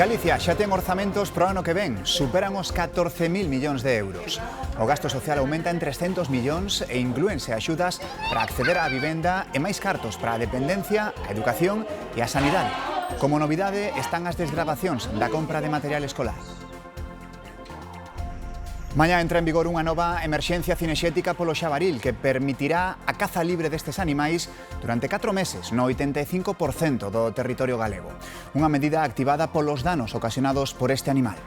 Galicia xa ten orzamentos pro ano que ven, superan os 14.000 millóns de euros. O gasto social aumenta en 300 millóns e inclúense axudas para acceder á vivenda e máis cartos para a dependencia, a educación e a sanidade. Como novidade están as desgravacións da compra de material escolar. Mañá entra en vigor unha nova emerxencia cinexética polo xabaril que permitirá a caza libre destes animais durante 4 meses no 85% do territorio galego. Unha medida activada polos danos ocasionados por este animal.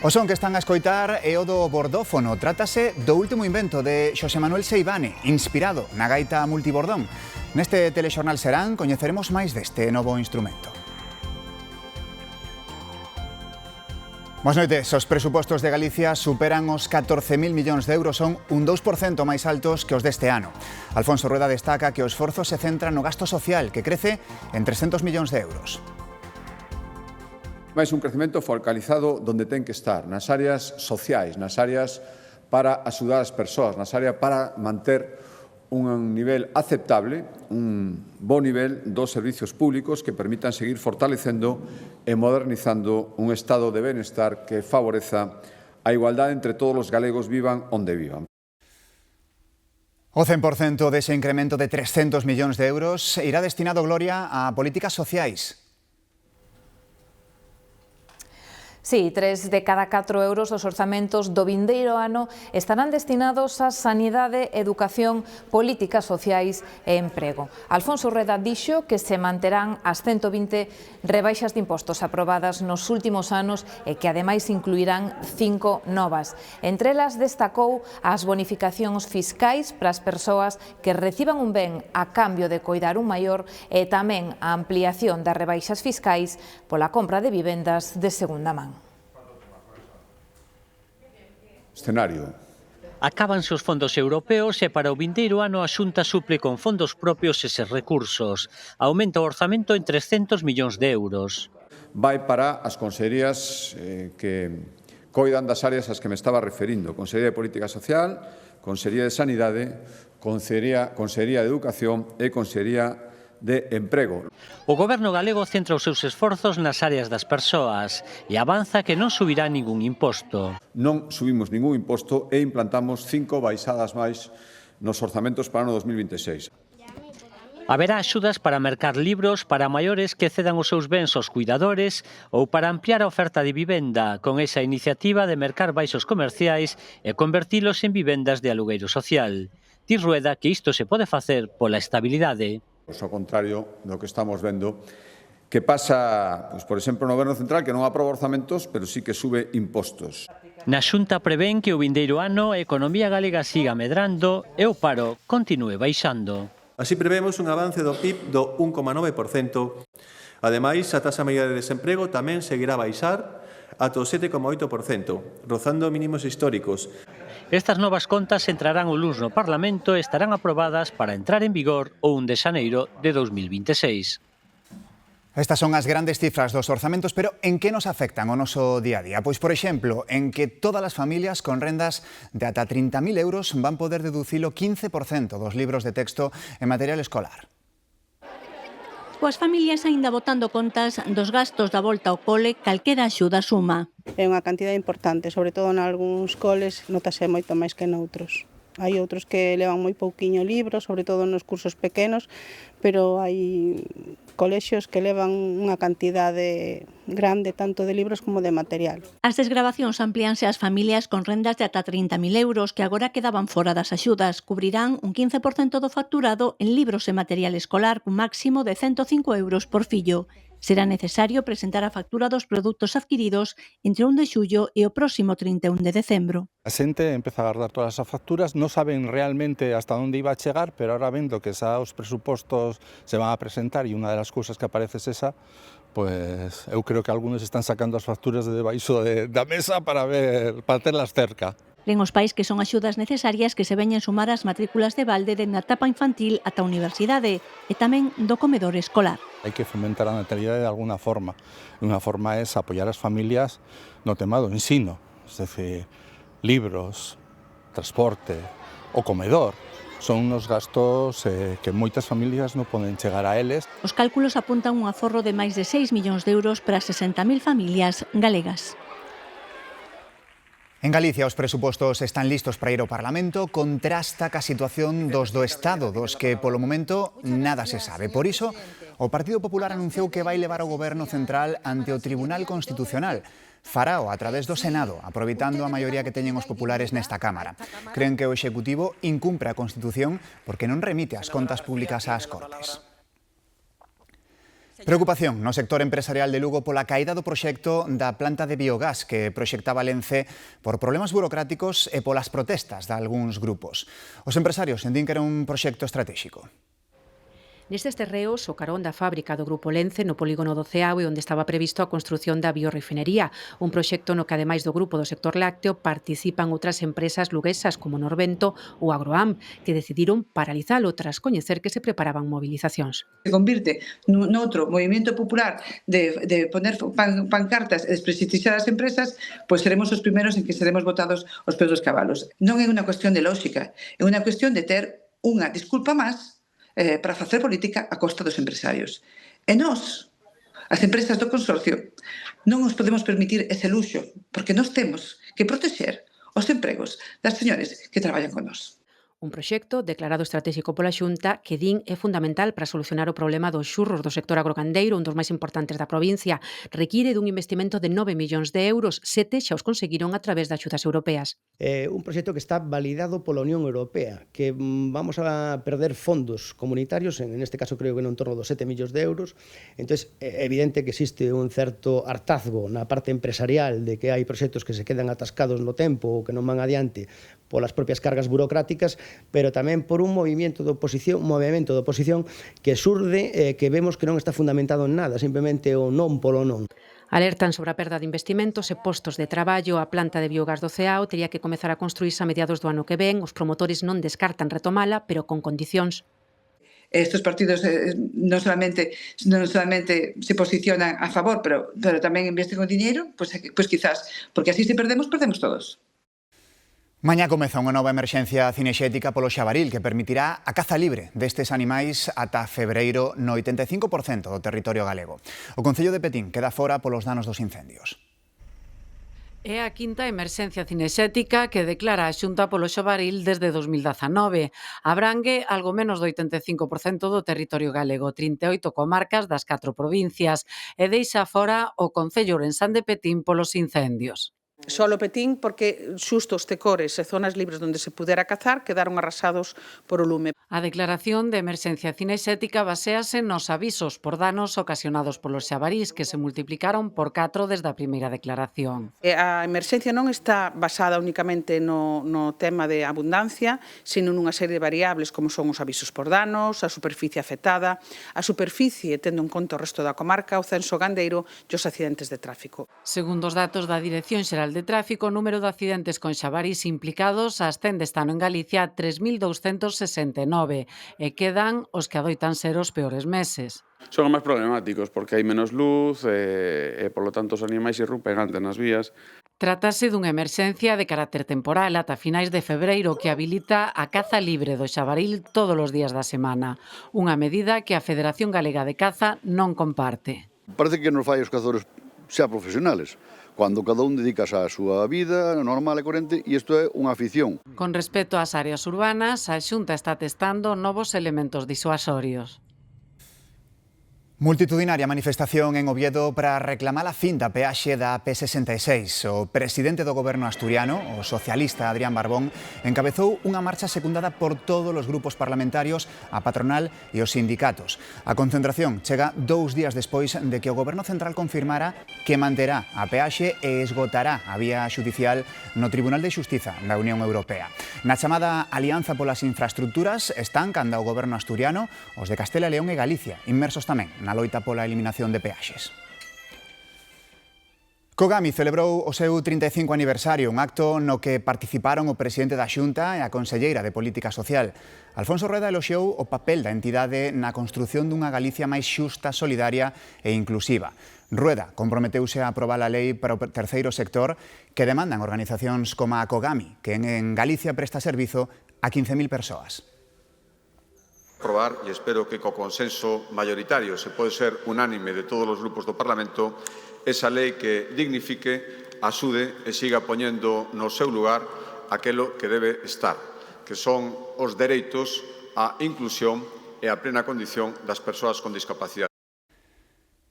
O son que están a escoitar é o do bordófono. Trátase do último invento de Xosé Manuel Seivane, inspirado na gaita multibordón. Neste telexornal Serán coñeceremos máis deste novo instrumento. Boas noites. Os presupostos de Galicia superan os 14.000 millóns de euros, son un 2% máis altos que os deste ano. Alfonso Rueda destaca que o esforzo se centra no gasto social, que crece en 300 millóns de euros. Mais un crecemento focalizado donde ten que estar, nas áreas sociais, nas áreas para axudar as persoas, nas áreas para manter un nivel aceptable, un bo nivel dos servicios públicos que permitan seguir fortalecendo e modernizando un estado de benestar que favoreza a igualdade entre todos os galegos, vivan onde vivan. O 100% dese incremento de 300 millóns de euros irá destinado, Gloria, a políticas sociais. Sí, 3 de cada 4 euros dos orzamentos do vindeiro ano estarán destinados a sanidade, educación, políticas sociais e emprego. Alfonso Rueda dixo que se manterán as 120 rebaixas de impostos aprobadas nos últimos anos e que ademais incluirán 5 novas. Entre elas destacou as bonificacións fiscais para as persoas que reciban un ben a cambio de coidar un maior e tamén a ampliación das rebaixas fiscais pola compra de vivendas de segunda man. Escenario. Acábanse os fondos europeos e para o vindeiro ano a Xunta suple con fondos propios eses recursos. Aumenta o orzamento en 300 millóns de euros. Vai para as consellerías que coidan das áreas ás que me estaba referindo. Consellería de Política Social, Consellería de Sanidade, Consellería de Educación e Consellería de Emprego. O Goberno galego centra os seus esforzos nas áreas das persoas e avanza que non subirá ningún imposto. Non subimos ningún imposto e implantamos 5 baixadas máis nos orzamentos para o ano 2026. Haberá axudas para mercar libros para maiores que cedan os seus bens aos cuidadores ou para ampliar a oferta de vivenda, con esa iniciativa de mercar baixos comerciais e convertilos en vivendas de alugueiro social. Di Rueda que isto se pode facer pola estabilidade. Ao contrario do que estamos vendo, que pasa, por exemplo, no Goberno Central, que non aproba orzamentos, pero sí que sube impostos. Na Xunta prevén que o vindeiro ano a economía galega siga medrando e o paro continúe baixando. Así prevemos un avance do PIB do 1,9%. Ademais, a taxa media de desemprego tamén seguirá a baixar ata o 7,8%, rozando mínimos históricos. Estas novas contas entrarán o luns no Parlamento e estarán aprobadas para entrar en vigor o 1 de xaneiro de 2026. Estas son as grandes cifras dos orzamentos, pero en que nos afectan o noso día a día? Pois, por exemplo, en que todas as familias con rendas de ata 30.000 euros van poder deducir o 15% dos libros de texto e material escolar. Coas familias aínda botando contas dos gastos da volta ao cole, calquera axuda suma. É unha cantidade importante, sobre todo nalgúns coles notase moito máis que noutros. Hai outros que levan moi pouquiño libros, sobre todo nos cursos pequenos, pero hai colexios que levan unha cantidade grande tanto de libros como de material. As desgravacións amplíanse ás familias con rendas de ata 30.000 euros que agora quedaban fora das axudas. Cubrirán un 15% do facturado en libros e material escolar, cun máximo de 105 euros por fillo. Será necesario presentar a factura dos produtos adquiridos entre 1 de xullo e o próximo 31 de decembro. A xente empeza a guardar todas as facturas, non saben realmente hasta onde iba a chegar, pero ahora vendo que xa os presupostos se van a presentar e unha das cousas que aparece é esa, pois eu creo que algúns están sacando as facturas de debaixo da mesa para terlas cerca. Len os pais que son axudas necesarias que se veñen sumar ás matrículas de balde dende a etapa infantil ata a universidade e tamén do comedor escolar. Hai que fomentar a natalidade de alguna forma. Unha forma é apoiar as familias no tema do ensino, é dicir, libros, transporte, o comedor. son unos gastos que moitas familias non poden chegar a eles. Os cálculos apuntan un aforro de máis de 6 millóns de euros para 60.000 familias galegas. En Galicia os presupostos están listos para ir ao Parlamento, contrasta ca situación dos do Estado, dos que polo momento nada se sabe. Por iso, o Partido Popular anunciou que vai levar o Goberno Central ante o Tribunal Constitucional. Farao a través do Senado, aproveitando a maioría que teñen os populares nesta Cámara. Creen que o Executivo incumpre a Constitución porque non remite as contas públicas ás Cortes. Preocupación no sector empresarial de Lugo pola caída do proxecto da planta de biogás que proxectaba Lence por problemas burocráticos e polas protestas de algúns grupos. Os empresarios din que era un proxecto estratégico. Nestes terreos, o carón da fábrica do Grupo Lence no polígono do Ceao e onde estaba previsto a construción da biorrefinería, un proxecto no que ademais do grupo do sector lácteo participan outras empresas luguesas como Norvento ou Agroam, que decidiron paralizalo tras coñecer que se preparaban movilizacións. Se convirte noutro movimento popular de poner pancartas e desprestixiar as empresas, pois seremos os primeiros en que seremos botados aos peus dos cabalos. Non é unha cuestión de lógica, é unha cuestión de ter unha disculpa máis para facer política a costa dos empresarios. E nós, as empresas do consorcio, non nos podemos permitir ese luxo, porque nós temos que protexer os empregos das señores que traballan con nós. Un proxecto declarado estratégico pola Xunta que din é fundamental para solucionar o problema dos xurros do sector agrogandeiro, un dos máis importantes da provincia. Require dun investimento de 9 millóns de euros, 7 xa os conseguiron a través das axudas europeas. Un proxecto que está validado pola Unión Europea, que vamos a perder fondos comunitarios, en este caso creo que non torno dos 7 millóns de euros. Entón, é evidente que existe un certo hartazgo na parte empresarial de que hai proxectos que se quedan atascados no tempo ou que non van adiante polas propias cargas burocráticas, pero tamén por un movimento de oposición que surde que vemos que non está fundamentado en nada, simplemente o non polo non. Alertan sobre a perda de investimentos e postos de traballo. A planta de biogás do Ceao tería que comezar a construírse a mediados do ano que ven. Os promotores non descartan retomala, pero con condicións. Estos partidos non solamente se posicionan a favor, pero tamén invisten o diñeiro, pois quizás, porque así se perdemos todos. Mañá comeza unha nova emerxencia cinexética polo xabaril que permitirá a caza libre destes animais ata febreiro no 85% do territorio galego. O Concello de Petín queda fora polos danos dos incendios. É a quinta emerxencia cinexética que declara a Xunta polo xabaril desde 2019. Abrangue algo menos do 85% do territorio galego, 38 comarcas das 4 provincias, e deixa fora o Concello ourensán de Petín polos incendios. Solo Petín porque xusto os tecores e zonas libres onde se pudera cazar quedaron arrasados por o lume. A declaración de emerxencia cinexética baséase nos avisos por danos ocasionados polos xabarís que se multiplicaron por 4 desde a primeira declaración. A emerxencia non está basada únicamente no tema de abundancia, sino nunha serie de variables como son os avisos por danos, a superficie afectada, a superficie tendo en conta o resto da comarca, o censo gandeiro e os accidentes de tráfico. Segundo os datos da Dirección Xeral de Tráfico, o número de accidentes con xabarís implicados ascende este ano en Galicia a 3.269 e quedan os que adoitan ser os peores meses. Son máis problemáticos porque hai menos luz e polo tanto os animais irrumpen antes nas vías. Trátase dunha emerxencia de carácter temporal ata finais de febreiro que habilita a caza libre do xabaril todos os días da semana, unha medida que a Federación Galega de Caza non comparte. Parece que nos fai os cazadores xa profesionales, cando cada un dedicas á súa vida normal e corrente, e isto é unha afición. Con respecto ás áreas urbanas, a Xunta está testando novos elementos disuasorios. Multitudinaria manifestación en Oviedo para reclamar a fin da peaxe da P66. O presidente do goberno asturiano, o socialista Adrián Barbón, encabezou unha marcha secundada por todos os grupos parlamentarios, a patronal e os sindicatos. A concentración chega 2 días despois de que o goberno central confirmara que manterá a peaxe e esgotará a vía xudicial no Tribunal de Xustiza da Unión Europea. Na chamada Alianza polas Infraestructuras están canda o goberno asturiano, os de Castela e León e Galicia, inmersos tamén na loita pola eliminación de peaxes. Cogami celebrou o seu 35 aniversario, un acto no que participaron o presidente da Xunta e a conselleira de Política Social. Alfonso Rueda eloxiou o papel da entidade na construción dunha Galicia máis xusta, solidaria e inclusiva. Rueda comprometeuse a aprobar a lei para o terceiro sector que demandan organizacións como a Cogami, que en Galicia presta servizo a 15.000 persoas. Aprobar, e espero que co consenso mayoritario, se pode ser unánime de todos os grupos do Parlamento, esa lei que dignifique, axude e siga poñendo no seu lugar aquelo que debe estar, que son os dereitos á inclusión e a plena condición das persoas con discapacidade.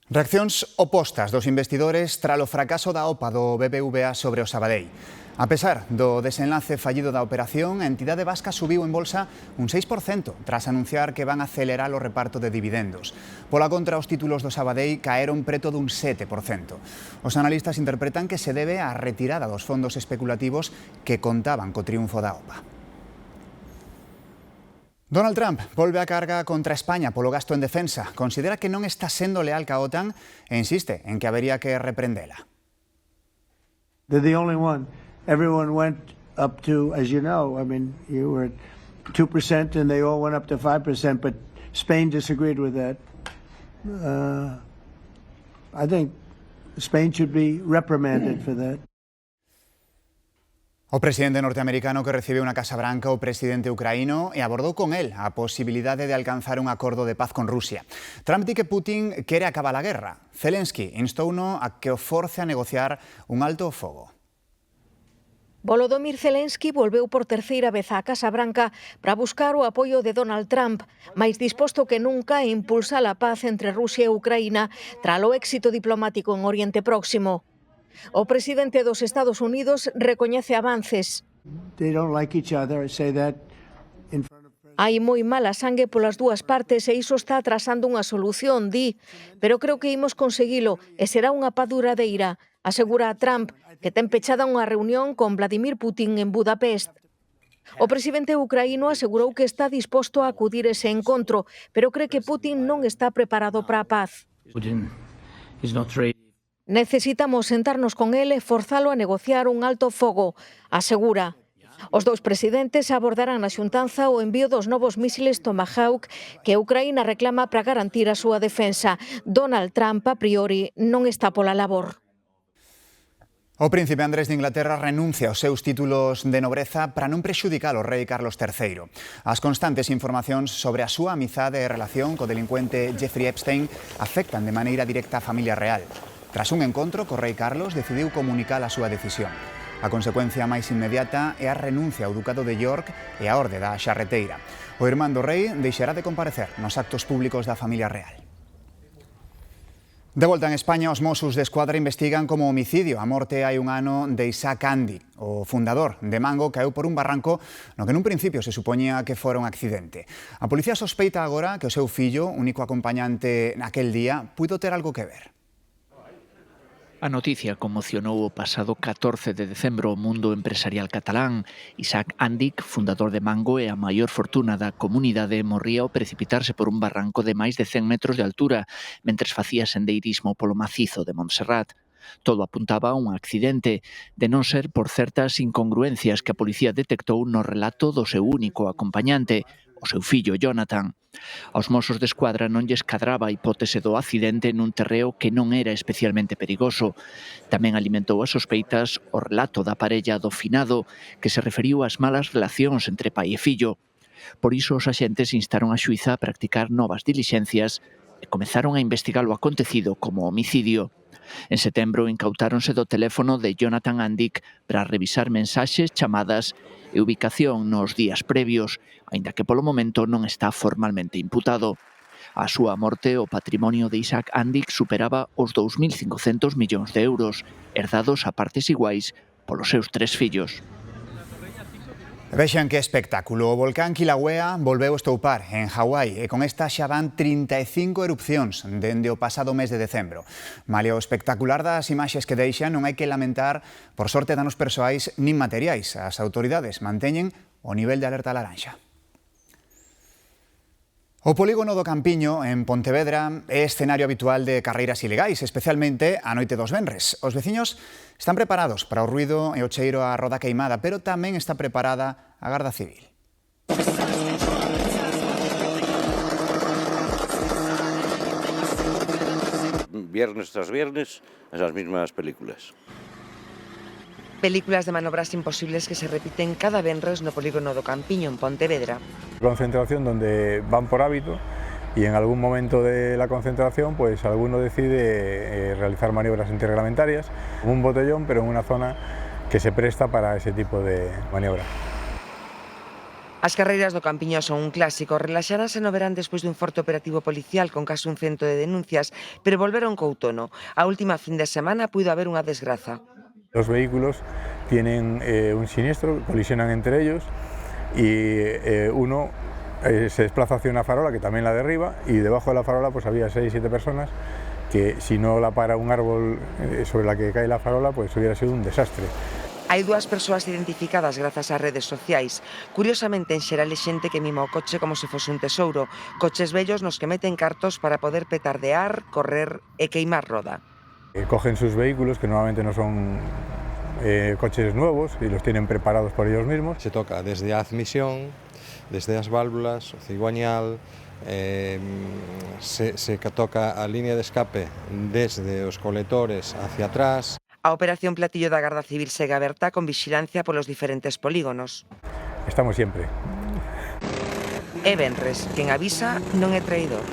Reaccións opostas dos investidores tras o fracaso da OPA do BBVA sobre o Sabadell. A pesar do desenlace fallido da operación, a entidade vasca subiu en bolsa un 6% tras anunciar que van a acelerar o reparto de dividendos. Pola contra, os títulos do Sabadell caeron preto dun 7%. Os analistas interpretan que se debe á retirada dos fondos especulativos que contaban co triunfo da OPA. Donald Trump volve a carga contra España polo gasto en defensa. Considera que non está sendo leal ca OTAN e insiste en que habería que reprendela. They're the only one. Everyone went up to, as you know, I mean, you were at 2% and they all went up to 5%, but Spain disagreed with that. I think Spain should be reprimanded for that. O presidente norteamericano que recibe na Casa Branca o presidente ucraíno e abordou con él a posibilidade de alcanzar un acordo de paz con Rusia. Trump di que Putin quere acabar a guerra. Zelensky instouno a que o force a negociar un alto o fogo. Volodymyr Zelensky volveu por terceira vez á Casa Branca para buscar o apoio de Donald Trump, máis disposto que nunca a impulsar a paz entre Rusia e Ucraína tras o éxito diplomático en Oriente Próximo. O presidente dos Estados Unidos recoñece avances. Hai moi mala sangue polas dúas partes e iso está atrasando unha solución, di. Pero creo que imos conseguilo e será unha paz duradeira, asegura Trump, que ten pechada unha reunión con Vladimir Putin en Budapest. O presidente ucraíno asegurou que está disposto a acudir ese encontro, pero cree que Putin non está preparado para a paz. Necesitamos sentarnos con ele e forzalo a negociar un alto fogo, asegura. Os dous presidentes abordarán na xuntanza o envío dos novos mísiles Tomahawk que Ucraína reclama para garantir a súa defensa. Donald Trump, a priori, non está pola labor. O príncipe Andrés de Inglaterra renuncia aos seus títulos de nobreza para non prexudicar o rei Carlos III. As constantes informacións sobre a súa amizade e relación co delincuente Jeffrey Epstein afectan de maneira directa a familia real. Tras un encontro co rei Carlos, decidiu comunicar a súa decisión. A consecuencia máis inmediata é a renuncia ao Ducado de York e a orde da Xarreteira. O irmán do rei deixará de comparecer nos actos públicos da familia real. De volta en España, os Mossos de Escuadra investigan como homicidio a morte hai un ano de Isaac Andy. O fundador de Mango caeu por un barranco no que nun principio se supoñía que fora un accidente. A policía sospeita agora que o seu fillo, único acompañante naquel día, puido ter algo que ver. A noticia conmocionou o pasado 14 de decembro o mundo empresarial catalán. Isaac Andic, fundador de Mango e a maior fortuna da comunidade, morría ao precipitarse por un barranco de máis de 100 metros de altura mentres facía sendeirismo polo macizo de Montserrat. Todo apuntaba a un accidente, de non ser por certas incongruencias que a policía detectou no relato do seu único acompañante, o seu fillo Jonathan. Aos Mossos de Escuadra non lles cadraba a hipótese do accidente nun terreo que non era especialmente perigoso. Tamén alimentou as sospeitas o relato da parella do finado, que se referiu ás malas relacións entre pai e fillo. Por iso os axentes instaron a xuíza a practicar novas dilixencias e comezaron a investigar o acontecido como homicidio. En setembro incautáronse do teléfono de Jonathan Andic para revisar mensaxes, chamadas e ubicación nos días previos, aínda que polo momento non está formalmente imputado. A súa morte, o patrimonio de Isaac Andic superaba os 2.500 millóns de euros, herdados a partes iguais polos seus 3 fillos. Vexan que espectáculo. O volcán Kilauea volveu estoupar en Hawái e con esta xa van 35 erupcións dende o pasado mes de decembro. Malia o espectacular das imaxes que deixan, non hai que lamentar por sorte danos persoais nin materiais. As autoridades manteñen o nivel de alerta laranxa. O polígono do Campiño, en Pontevedra, é escenario habitual de carreiras ilegais, especialmente a noite dos venres. Os veciños están preparados para o ruido e o cheiro a roda queimada, pero tamén está preparada a Garda Civil. Viernes tras viernes, esas mismas películas. Películas de manobras imposibles que se repiten cada venres no polígono do Campiño, en Pontevedra. Concentración donde van por hábito y en algún momento de la concentración pues alguno decide realizar maniobras antirreglamentarias, como un botellón, pero en una zona que se presta para ese tipo de maniobra. As carreiras do Campiño son un clásico. Relaxaranse no verán despois dun forte operativo policial con case 100 de denuncias, pero volveron co outono. A última fin de semana puido haber unha desgraza. Los vehículos tienen un siniestro, colisionan entre ellos y uno se desplaza hacia una farola que también la derriba y debajo de la farola pues había 6 o 7 personas que si no la para un árbol sobre la que cae la farola pues hubiera sido un desastre. Hai 2 persoas identificadas grazas ás redes sociais. Curiosamente, en xeral é xente que mima o coche como se fose un tesouro, coches vellos nos que meten cartos para poder petardear, correr e queimar roda. Cogen sus vehículos, que normalmente no son coches nuevos, y los tienen preparados por ellos mismos. Se toca desde a admisión, desde as válvulas, o cigüañal, se toca a línea de escape desde os coletores hacia atrás. A operación Platillo da Garda Civil segue aberta con vixilancia polos diferentes polígonos. Estamos siempre. E venres, quen avisa non é traidor.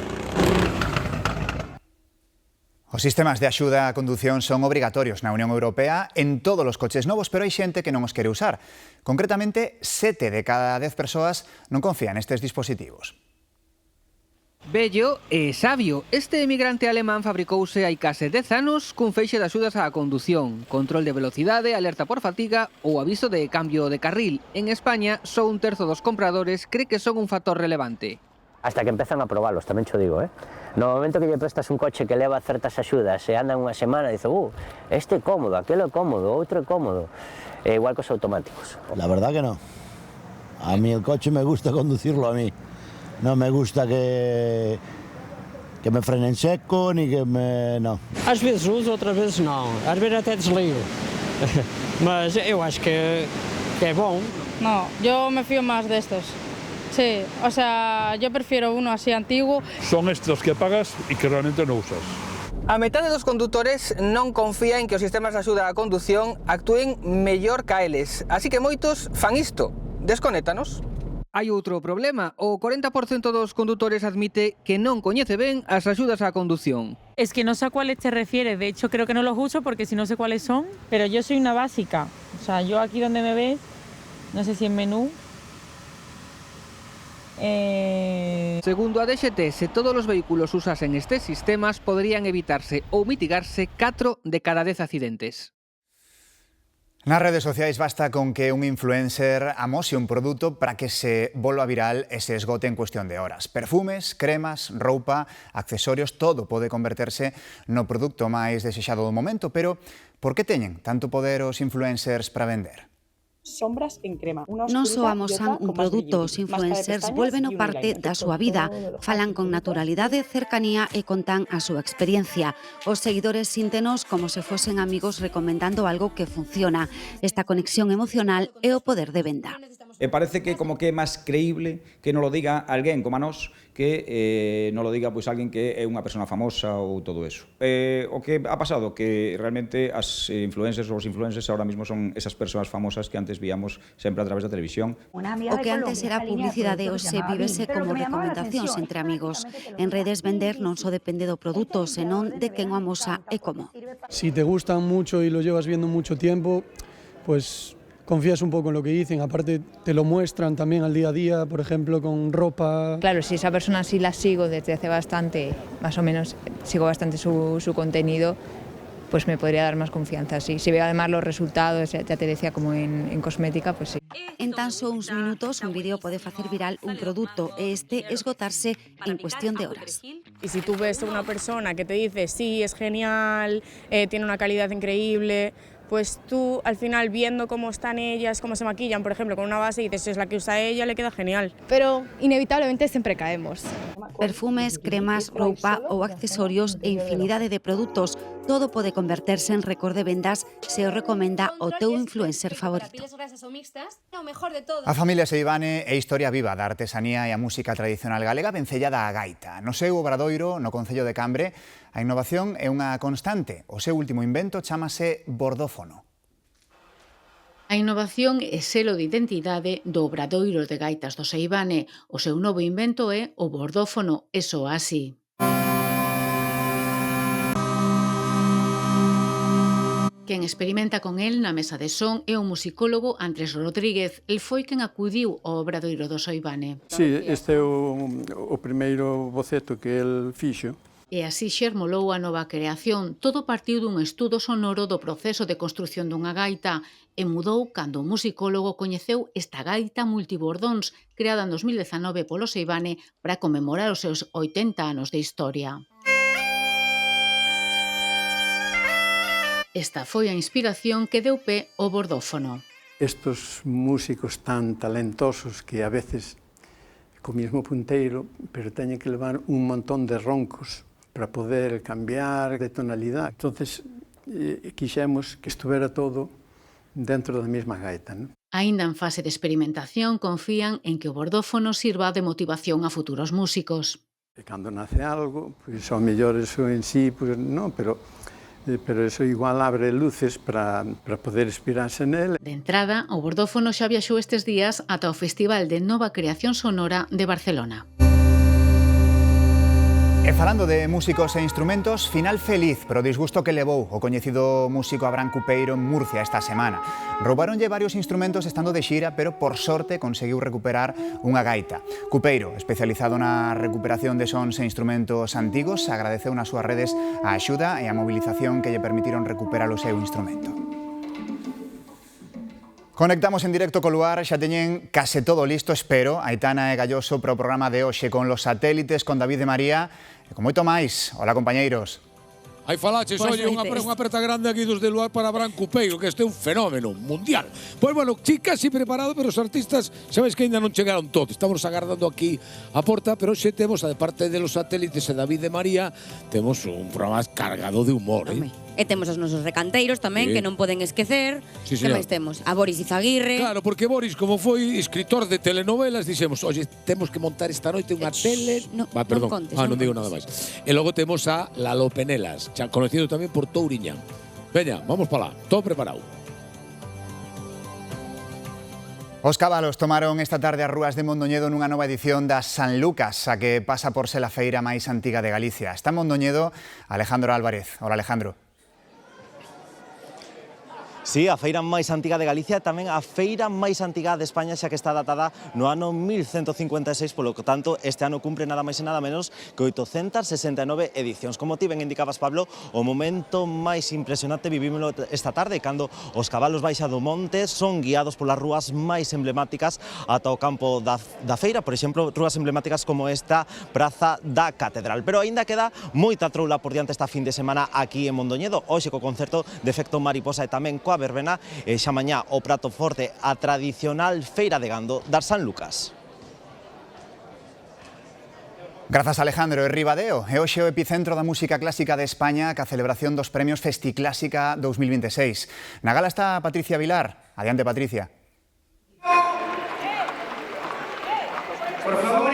Os sistemas de axuda á condución son obrigatorios na Unión Europea en todos os coches novos, pero hai xente que non os quere usar. Concretamente, 7 de cada 10 persoas non confían nestes dispositivos. Bello e sabio, este emigrante alemán fabricouse hai case 10 anos cun feixe de axudas á condución, control de velocidade, alerta por fatiga ou aviso de cambio de carril. En España, só un terzo dos compradores cree que son un factor relevante. Hasta que empezan a probalos, tamén cho digo, No momento que lle prestas un coche que leva certas axudas e anda unha semana, dice, este é cómodo, aquelo é cómodo, outro é cómodo. É igual cos automáticos. La verdad que no. A mí el coche me gusta conducirlo a mí. No me gusta que me frenen seco, ni que me... no. Às vezes uso, outras vezes não. Às vezes até desligo. Mas eu acho que é bom. No, yo me fío más de estos. Sí, o sea, yo prefiero uno así antiguo. Son estos que pagas y que realmente no usas. A metade dos condutores non confía en que os sistemas de axuda á condución actúen mellor ca eles. Así que moitos fan isto, desconéctanos. Hai outro problema, o 40% dos condutores admite que non coñece ben as axudas á condución. Es que no sé a cuáles te refieres, de hecho creo que no los uso porque si no sé cuáles son, pero yo soy una básica. O sea, yo aquí donde me ves, no sé si en menú. Segundo a DXT, se todos os vehículos usasen estes sistemas, podrían evitarse ou mitigarse 4 de cada 10 accidentes. Nas redes sociais basta con que un influencer amose un produto para que se volva viral e se esgote en cuestión de horas. Perfumes, cremas, roupa, accesorios, todo pode converterse no produto máis desexado do momento, pero por que teñen tanto poder os influencers para vender? Sombras en crema. Non só amosan un produto, os influencers volveno parte da súa vida. Falan con naturalidade, cercanía e contan a súa experiencia. Os seguidores síntenos como se fosen amigos recomendando algo que funciona. Esta conexión emocional é o poder de venda. Parece que como que é máis creíble que non lo diga alguén como a nós que non lo diga pois alguén que é unha persona famosa ou todo eso. O que ha pasado que realmente as influencers ou os influencers ahora mismo son esas persoas famosas que antes víamos sempre a través da televisión. O que antes era publicidade hoxe vívese como recomendacións entre amigos. En redes vender non só depende do produto, senón de quen o amosa e como. Si te gustan mucho y lo llevas viendo mucho tiempo, pues confías un poco en lo que dicen, aparte te lo muestran también al día a día, por ejemplo, con ropa. Claro, si esa persona sí la sigo desde hace bastante, más o menos sigo bastante su contenido, pues me podría dar más confianza, sí. Si veo además los resultados, ya te decía, como en cosmética, pues sí. En tan só uns minutos, un vídeo pode facer viral un produto e este esgotarse en cuestión de horas. Y si tú ves a una persona que te dice, sí, es genial, tiene una calidad increíble, pues tú al final viendo cómo están ellas, cómo se maquillan, por ejemplo, con una base y dices, es la que usa ella, le queda genial. Pero inevitablemente siempre caemos. Perfumes, cremas, roupa ou accesorios e infinidade de produtos, todo pode converterse en récord de vendas se o recomenda o teu influencer favorito. A familia Seivane é historia viva da artesanía e a música tradicional galega vencellada á gaita. No seu obradoiro, no Concello de Cambre, a innovación é unha constante. O seu último invento chámase bordófono. A innovación é selo de identidade do Obradoiro de Gaitas do Seivane. O seu novo invento é o bordófono, e soa así. Quen experimenta con el na mesa de son é o musicólogo Andrés Rodríguez. El foi quen acudiu ao Obradoiro do Seivane. Sí, este é o primeiro boceto que el fixo. E así xermolou a nova creación. Todo partiu dun estudo sonoro do proceso de construción dunha gaita e mudou cando o musicólogo coñeceu esta gaita multibordóns creada en 2019 polo Seivane para conmemorar os seus 80 anos de historia. Esta foi a inspiración que deu pé ao bordófono. Estos músicos tan talentosos que a veces co mismo punteiro, pero teñen que levar un montón de roncos para poder cambiar de tonalidade. Entonces, quixemos que estuvera todo dentro da mesma gaita, non? Aínda en fase de experimentación, confían en que o bordófono sirva de motivación a futuros músicos. E cando nace algo, pois ao mellor eso en sí, pois non, pero eso igual abre luces para poder inspirarse nel. De entrada, o bordófono xa viaxou estes días ata o Festival de Nova Creación Sonora de Barcelona. E falando de músicos e instrumentos, final feliz pro disgusto que levou o coñecido músico Abraham Cupeiro en Murcia esta semana. Roubáronlle varios instrumentos estando de xira, pero por sorte conseguiu recuperar unha gaita. Cupeiro, especializado na recuperación de sons e instrumentos antigos, agradeceu nas súas redes a axuda e a mobilización que lle permitiron recuperar o seu instrumento. Conectamos en directo co lugar, xa teñen case todo listo, espero, Aitana e Galloso para o programa de hoxe con los satélites, con David de María e con moito máis. Hola, compañeiros. Aí falaches, oye, unha aperta grande aquí dos de Luar para Abraham Cupeiro, que este é un fenómeno mundial. Pois, bueno, casi preparado, pero os artistas, sabes que ainda non chegaron todos. Estamos agardando aquí a porta, pero xe temos, a de parte de los satélites e David de María, temos un programa cargado de humor, E temos os nosos recanteiros tamén, que non poden esquecer. Sí, que máis temos? A Boris Izaguirre. Claro, porque Boris, como foi escritor de telenovelas, dixemos, oye, temos que montar esta noite unha tele... Perdón, non digo nada máis. E logo temos a Lalo Penelas, conocido tamén por Touriñán. Veña, vamos para lá, todo preparado. Os cabalos tomaron esta tarde as rúas de Mondoñedo nunha nova edición da San Lucas, a que pasa por ser a feira máis antiga de Galicia. Está en Mondoñedo Alejandro Álvarez. Hola, Alejandro. Sí, a feira máis antiga de Galicia, tamén a feira máis antiga de España, xa que está datada no ano 1156, polo que tanto este ano cumpre nada máis e nada menos que 869 edicións. Como ti ben indicabas, Pablo, o momento máis impresionante vivímoslo esta tarde, cando os cabalos baixa do monte son guiados polas rúas máis emblemáticas ata o campo da feira, por exemplo, rúas emblemáticas como esta Praza da Catedral. Pero aínda queda moita troula por diante esta fin de semana aquí en Mondoñedo, hoxe co concerto de Efecto Mariposa e tamén coa verbena, e xa mañá o prato forte, a tradicional feira de gando das San Lucas. Grazas, Alejandro. E Ribadeo é hoxe o epicentro da música clásica de España ca celebración dos premios Festiclásica 2026. Na gala está Patricia Vilar. Adiante, Patricia. Por favor,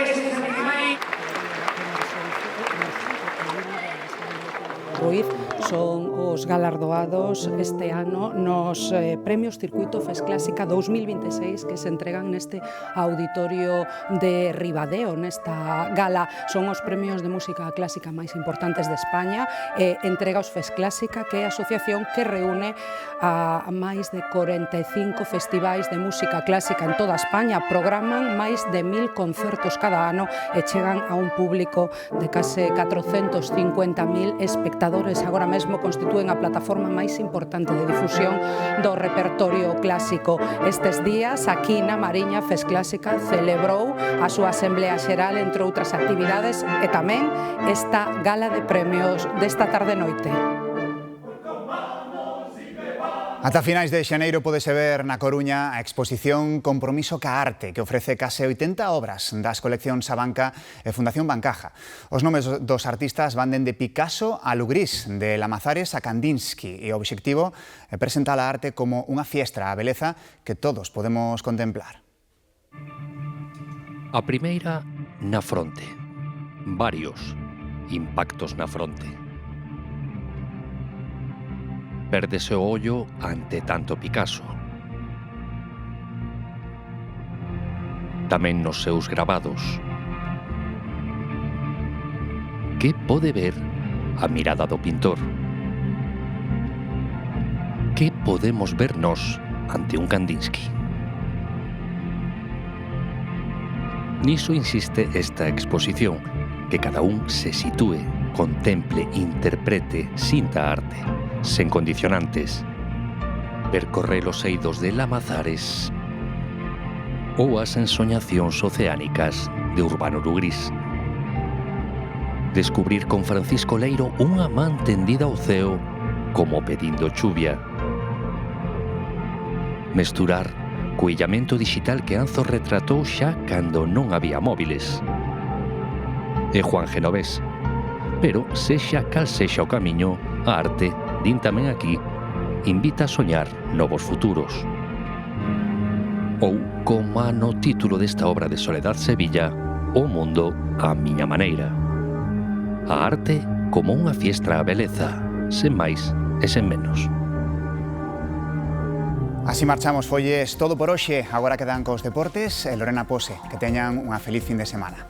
Ruiz son os galardoados este ano nos premios Circuito Fesclásica 2026 que se entregan neste auditorio de Ribadeo. Nesta gala son os premios de música clásica máis importantes de España e entrega os Fesclásica, que é a asociación que reúne a máis de 45 festivais de música clásica en toda España. Programan máis de 1000 concertos cada ano e chegan a un público de case 450.000 espectadores. Agora mesmo constitúen a plataforma máis importante de difusión do repertorio clásico. Estes días, aquí na Mariña, Fesclásica celebrou a súa Asamblea Xeral, entre outras actividades, e tamén esta gala de premios desta tarde-noite. Ata finais de xaneiro podese ver na Coruña a exposición Compromiso ca Arte, que ofrece case 80 obras das coleccións Abanca e Fundación Bancaja. Os nomes dos artistas van dende Picasso a Lugrís, de Lamazares a Kandinsky, e o obxectivo é presentar a arte como unha fiestra á beleza que todos podemos contemplar. A primeira, na fronte. Varios impactos na fronte. Pérdese o ollo ante tanto Picasso. tamén nos seus gravados. Que pode ver a mirada do pintor? Que podemos ver nós ante un Kandinsky? Niso insiste esta exposición, que cada un se sitúe, contemple, interprete, sinta a arte, sen condicionantes, percorrer os eidos de Lamazares ou as ensoñacións oceánicas de Urbano Lugrís. Descubrir con Francisco Leiro unha man tendida ao ceo como pedindo chuvia. Mesturar co illamento digital que Anzo retratou xa cando non había móviles. E Juan Genovés. Pero sexa cal sexa o camiño, a arte, din tamén aquí, invita a soñar novos futuros. Ou, como no título desta obra de Soledad Sevilla, O mundo á miña maneira. A arte como unha fiestra á beleza, sen máis e sen menos. Así marchamos, folles, todo por hoxe. Agora quedan cos deportes e Lorena Pose. Que teñan unha feliz fin de semana.